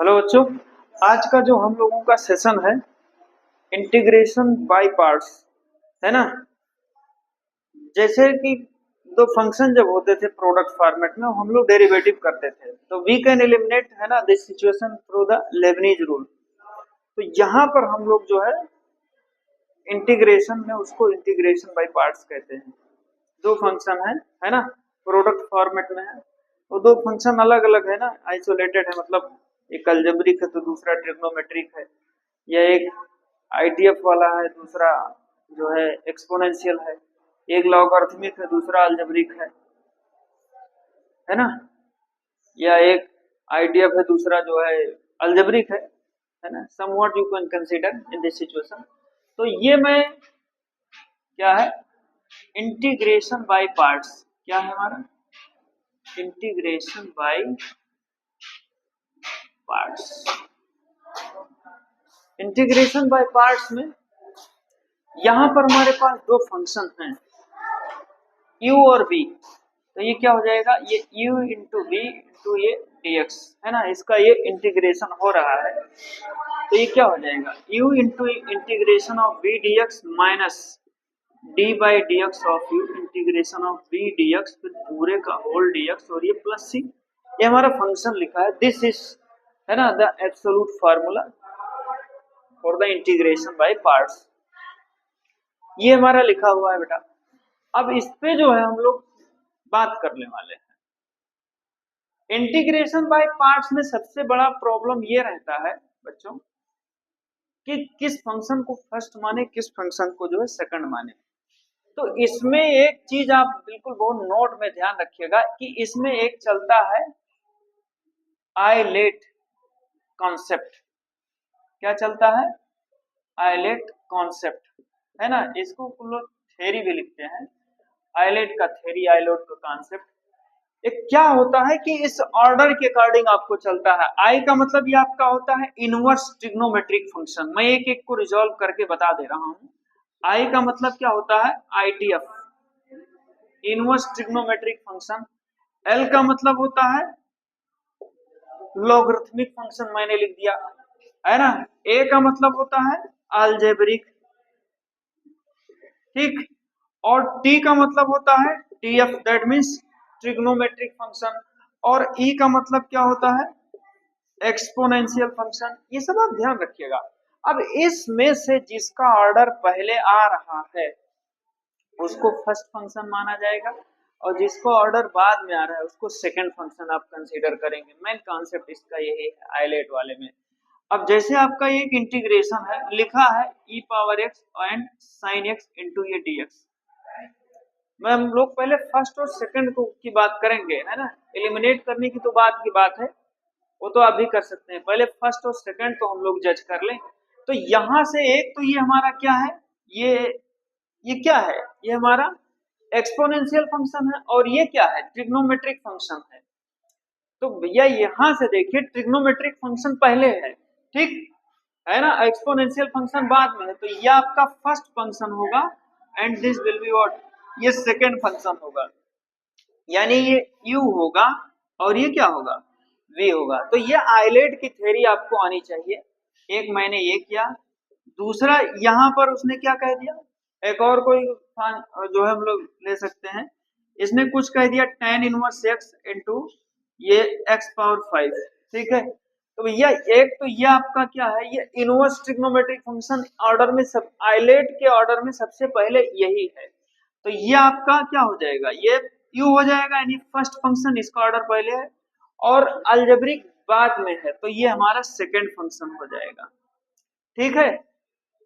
Hello बच्चों, आज का जो हम लोगों का सेशन है इंटीग्रेशन बाय पार्ट्स है ना। जैसे कि दो फंक्शन जब होते थे प्रोडक्ट फॉर्मेट में हम लोग डेरिवेटिव करते थे, तो वी कैन एलिमिनेट है ना this situation through the Lebanese rule. तो यहाँ पर हम लोग जो है इंटीग्रेशन में उसको इंटीग्रेशन बाय पार्ट्स कहते हैं। दो फंक्शन है ना, प्रोडक्ट फॉर्मेट में है। वो दो फंक्शन अलग अलग है ना, आइसोलेटेड है, मतलब एक अलजेब्रिक है तो दूसरा ट्रिग्नोमेट्रिक है, या एक आईटीएफ वाला है, दूसरा जो है एक्सपोनेंशियल है, एक लॉगरिथमिक है दूसरा अलजेब्रिक है ना, या एक आईटीएफ है दूसरा जो है अलजेब्रिक है ना। Somewhat you can consider in this situation. तो ये मैं क्या है इंटीग्रेशन बाय पार्ट्स, क्या है हमारा integration by parts. Integration by parts में यहां पर हमारे पास दो फंक्शन हैं u और v। तो ये क्या हो जाएगा, ये u इंटू वी इंटू ये dx है ना, इसका ये इंटीग्रेशन हो रहा है। तो ये क्या हो जाएगा u into integration of v dx minus d by D x of you integration of v dx, फिर पूरे का होल dx और ये प्लस c। ये हमारा फंक्शन लिखा है, दिस इज है ना the absolute formula for the integration by parts. ये हमारा लिखा हुआ है बेटा। अब इस पे जो है हम लोग बात करने वाले हैं। इंटीग्रेशन बाय पार्ट्स में सबसे बड़ा प्रॉब्लम ये रहता है बच्चों कि किस फंक्शन को फर्स्ट माने, किस फंक्शन को जो है सेकंड माने। तो इसमें एक चीज आप बिल्कुल बहुत नोट में ध्यान रखिएगा कि इसमें एक चलता है आइलेट कॉन्सेप्ट। क्या चलता है, आइलेट कॉन्सेप्ट है ना, इसको कुछ लोग थ्योरी भी लिखते हैं, आइलेट का थ्योरी, आइलेट का कॉन्सेप्ट। एक क्या होता है कि इस ऑर्डर के अकॉर्डिंग आपको चलता है। आई का मतलब ये आपका होता है इनवर्स ट्रिग्नोमेट्रिक फंक्शन। मैं एक एक को रिजॉल्व करके बता दे रहा हूं। आई का मतलब क्या होता है, ITF, inverse trigonometric function. L का मतलब होता है लॉगरिथमिक फंक्शन, मैंने लिख दिया है ना। ए का मतलब होता है अलजेब्रिक, ठीक। और टी का मतलब होता है TF, that means trigonometric function. और ई का मतलब क्या होता है, एक्सपोनेंशियल फंक्शन। ये सब आप ध्यान रखिएगा। अब इसमें से जिसका ऑर्डर पहले आ रहा है उसको फर्स्ट फंक्शन माना जाएगा, और जिसको ऑर्डर बाद में आ रहा है उसको सेकंड फंक्शन आप कंसीडर करेंगे। मेन कॉन्सेप्ट इसका यही है आइलेट वाले में। अब जैसे आपका एक इंटीग्रेशन है, लिखा है e power x and sine x into ये dx। मैं हम लोग पहले फर्स्ट और सेकंड को की बात करेंगे है ना, एलिमिनेट करने की तो बात की बात है, वो तो आप भी कर सकते हैं। पहले फर्स्ट और सेकंड तो हम लोग जज कर लें। तो यहां से एक तो ये हमारा क्या है, ये क्या है, ये हमारा एक्सपोनेंशियल फंक्शन है, और ये क्या है, ट्रिग्नोमेट्रिक फंक्शन है। तो भैया यहां से देखिए ट्रिग्नोमेट्रिक फंक्शन पहले है, ठीक है ना, एक्सपोनेंशियल फंक्शन बाद में है। तो ये आपका फर्स्ट फंक्शन होगा and this will be what, ये सेकंड फंक्शन होगा, यानी ये u होगा और ये क्या होगा, v होगा। तो ये आइलेट की थ्योरी आपको आनी चाहिए। एक मैंने ये किया, दूसरा यहां पर उसने क्या कह दिया, एक और कोई जो है हम लोग ले सकते हैं, इसने कुछ कह दिया tan इनवर्स x इंटू ये x पावर 5, ठीक है। तो भैया एक तो ये आपका क्या है, ये इनवर्स ट्रिग्नोमेट्रिक फंक्शन ऑर्डर में सब आइलेट के ऑर्डर में सबसे पहले यही है। तो ये आपका क्या हो जाएगा, ये u हो जाएगा, यानी फर्स्ट फंक्शन इसका ऑर्डर पहले है और अलजेब्रिक बाद में है, तो ये हमारा सेकंड फंक्शन हो जाएगा, ठीक है।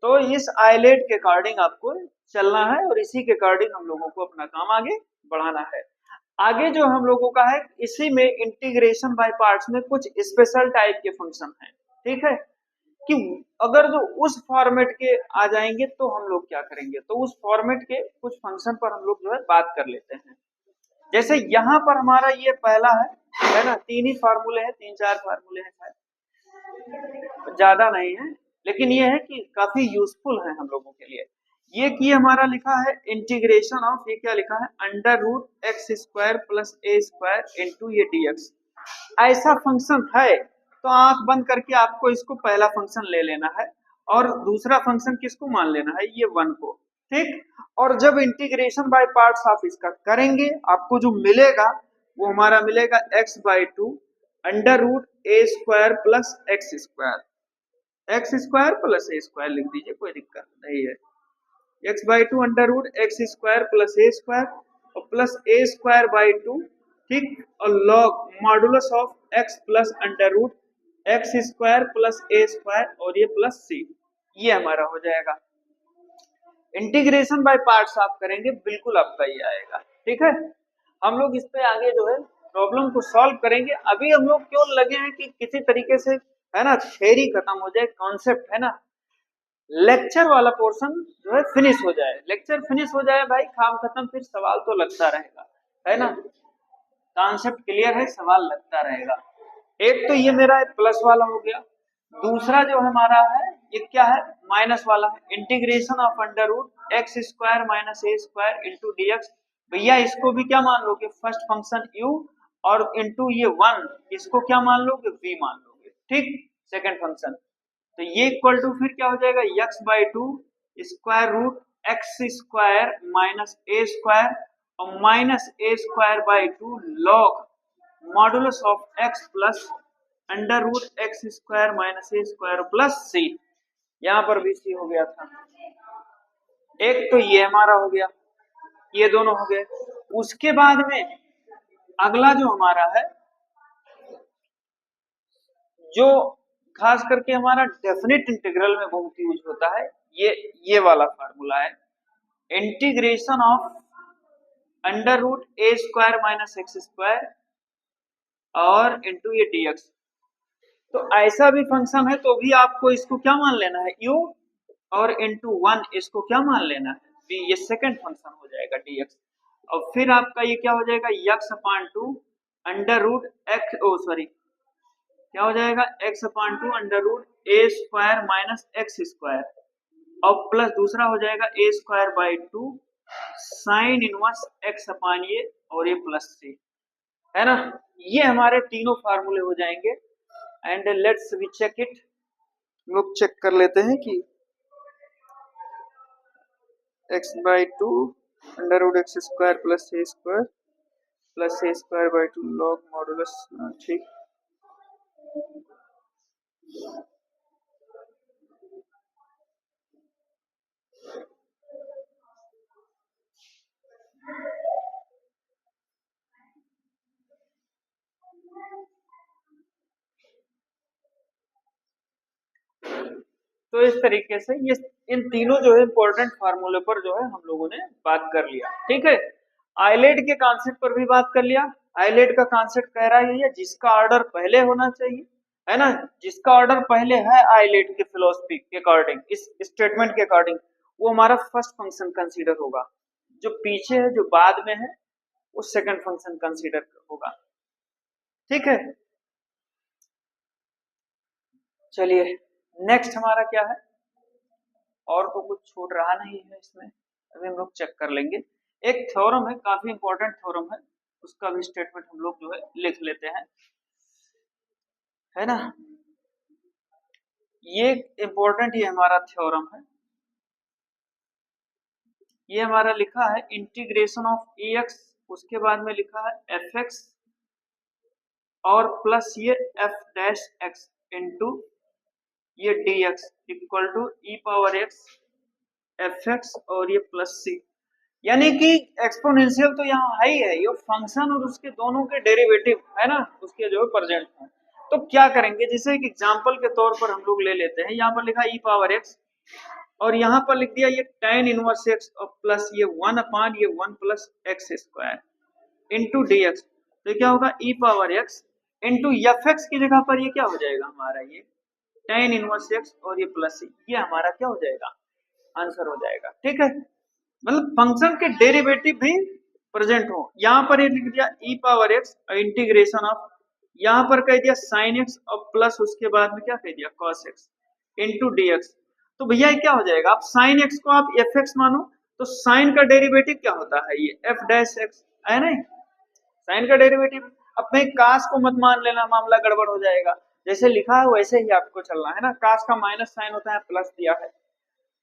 तो इस आइलेट के अकॉर्डिंग आपको चलना है और इसी के अकॉर्डिंग हम लोगों को अपना काम आगे बढ़ाना है। आगे जो हम लोगों का है, इसी में इंटीग्रेशन बाय पार्ट्स में कुछ स्पेशल टाइप के फंक्शन हैं, ठीक है। कि अगर जो उस फॉर्मेट के आ जाएंगे तो हम लोग क्या करेंगे, तो उस फॉर्मेट के कुछ फंक्शन पर हम लोग जो है बात कर लेते हैं। जैसे यहाँ पर हमारा ये पहला है ना, तीन ही फार्मूले हैं, तीन चार फार्मूले हैं शायद, ज्यादा नहीं है, लेकिन ये है कि काफी यूजफुल है हम लोगों के लिए। ये कि हमारा लिखा है इंटीग्रेशन ऑफ, ये क्या लिखा है, under root x square plus ए स्क्वायर इंटू ये dx। ऐसा फंक्शन है तो आंख बंद करके आपको इसको पहला फंक्शन ले लेना है और दूसरा फंक्शन किसको मान लेना है, ये 1 को। ठीक, और जब इंटीग्रेशन बाय पार्ट्स आप इसका करेंगे, आपको जो मिलेगा वो हमारा मिलेगा x/2 अंडर रूट ए square plus X square plus ए स्क्वायर लिख दीजिए, कोई दिक्कत नहीं है। x/2 under root x square plus ए स्क्वायर और प्लस ए स्क्वायर बाई 2, ठीक, और log modulus of x plus under root x square plus A square और ये प्लस सी, ये हमारा हो जाएगा। इंटीग्रेशन बाय पार्ट्स आप करेंगे, बिल्कुल आपका ये आएगा। ठीक है, हम लोग इस पे आगे जो है प्रॉब्लम को सॉल्व करेंगे। अभी हम लोग क्यों लगे हैं कि किसी तरीके से, है ना, थ्योरी खत्म हो जाए, कॉन्सेप्ट, है ना, लेक्चर वाला पोर्शन जो है फिनिश हो जाए। लेक्चर फिनिश हो जाए भाई, काम खत्म, फिर सवाल तो लगता रहेगा, है ना। कॉन्सेप्ट क्लियर है, सवाल लगता रहेगा। एक तो ये मेरा प्लस वाला हो गया, दूसरा जो हमारा है ये क्या है, माइनस वाला है। Integration of under root x square minus A square into D x, भैया इसको भी क्या मान लोगे, फर्स्ट फंक्शन u, और इंटू ये 1, इसको क्या मान लोगे, v मान लोगे। ठीक, सेकंड फंक्शन, तो ये इक्वल टू फिर क्या हो जाएगा, x/2 square root x square minus ए स्क्वायर और minus A square by 2 log modulus of x plus under root x square minus A square plus C, यहाँ पर भी सी हो गया था। एक तो ये हमारा हो गया, ये दोनों हो गए। उसके बाद में अगला जो हमारा है, जो खास करके हमारा डेफिनेट इंटीग्रल में बहुत यूज होता है, ये वाला फार्मूला है, integration of under root A square minus x square और इंटू ये dx। तो ऐसा भी फंक्शन है तो भी आपको इसको क्या मान लेना है, u, और इंटू 1 इसको क्या मान लेना है, v, ये सेकंड फंक्शन हो जाएगा dx। और फिर आपका ये क्या हो जाएगा, x/2 under root X, oh sorry, क्या हो जाएगा, x/2 अंडर रूट ए स्क्वायर माइनस एक्स स्क्वायर और प्लस दूसरा हो जाएगा A square by 2 sine inverse x upon ये और ये प्लस सी, है ना। ये हमारे तीनों फार्मूले हो जाएंगे। And let's we check it, लोग चेक कर लेते हैं कि x/2 under root x square plus A square by 2 log modulus, ठीक, तो इस तरीके से ये इन तीनों जो है इंपॉर्टेंट फार्मूले पर जो है हम लोगों ने बात कर लिया। ठीक है, आइलेट के कॉन्सेप्ट पर भी बात कर लिया। आइलेट का कॉन्सेप्ट कह रहा है जिसका ऑर्डर पहले होना चाहिए, है ना, जिसका ऑर्डर पहले है आइलेट के फिलोसफी के अकॉर्डिंग, इस स्टेटमेंट के अकॉर्डिंग, वो हमारा फर्स्ट फंक्शन कंसीडर होगा। जो पीछे है, जो बाद में है, वो सेकंड फंक्शन कंसीडर होगा। ठीक है, चलिए नेक्स्ट हमारा क्या है, और तो कुछ छूट रहा नहीं है इसमें, अभी हम लोग चेक कर लेंगे। एक थ्योरम है, काफी इंपॉर्टेंट थ्योरम है, उसका भी स्टेटमेंट हम लोग जो है लिख लेते हैं, है ना। ये इंपॉर्टेंट, ये हमारा थ्योरम है, ये हमारा लिखा है इंटीग्रेशन ऑफ एक्स, उसके बाद में लिखा है एफ एक्स और प्लस ये एफ डैश एक्स इंटू ये d x equal to e power x f x और ये प्लस सी। यानी कि एक्सपोनेंशियल तो यहाँ है ही है, ये फंक्शन और उसके दोनों के डेरिवेटिव, है ना, उसके जो है प्रेजेंट है। तो क्या करेंगे, जैसे एक एग्जांपल के तौर पर हम लोग ले लेते हैं, यहाँ पर लिखा ई पावर एक्स और यहाँ पर लिख दिया ये tan इनवर्स एक्स और प्लस ये 1 अपान ये 1 plus X square into D X. तो क्या होगा, E power X into F X की जगह पर ये क्या हो जाएगा हमारा, ये tan इनवर्स एक्स और ये प्लस ये हमारा क्या हो जाएगा, आंसर हो जाएगा। ठीक है, मतलब फंक्शन के डेरिवेटिव भी प्रेजेंट हो। यहाँ पर ये लिख दिया ई पावर एक्स इंटीग्रेशन ऑफ, यहाँ पर कह दिया साइन एक्स और प्लस उसके बाद में क्या कह दिया cos x into D X. तो भैया क्या हो जाएगा, आप साइन एक्स को आप एफ एक्स मानो तो साइन का डेरिवेटिव क्या होता है, ये एफ डैश एक्स है, नहीं साइन का डेरिवेटिव। अब भाई काश को मत मान लेना, मामला गड़बड़ हो जाएगा। जैसे लिखा है वैसे ही आपको चलना है ना, काश का माइनस साइन होता है, प्लस दिया है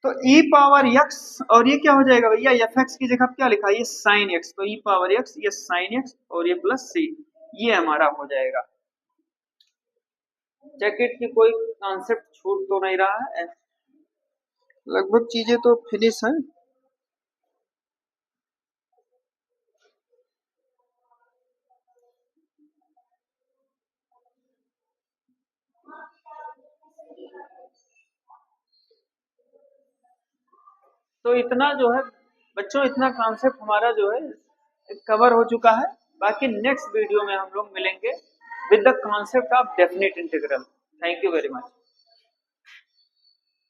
तो e पावर x, और ये क्या हो जाएगा भैया, एफ एक्स की जगह क्या लिखा है, ये साइन x, तो e पावर x, ये साइन x और ये प्लस c, ये हमारा हो जाएगा। चेक इट की कोई कॉन्सेप्ट छूट तो नहीं रहा है, लगभग चीजें तो फिनिश है। तो इतना जो है बच्चों, इतना कॉन्सेप्ट हमारा जो है कवर हो चुका है। बाकी नेक्स्ट वीडियो में हम लोग मिलेंगे with the concept of definite integral. Thank you very much.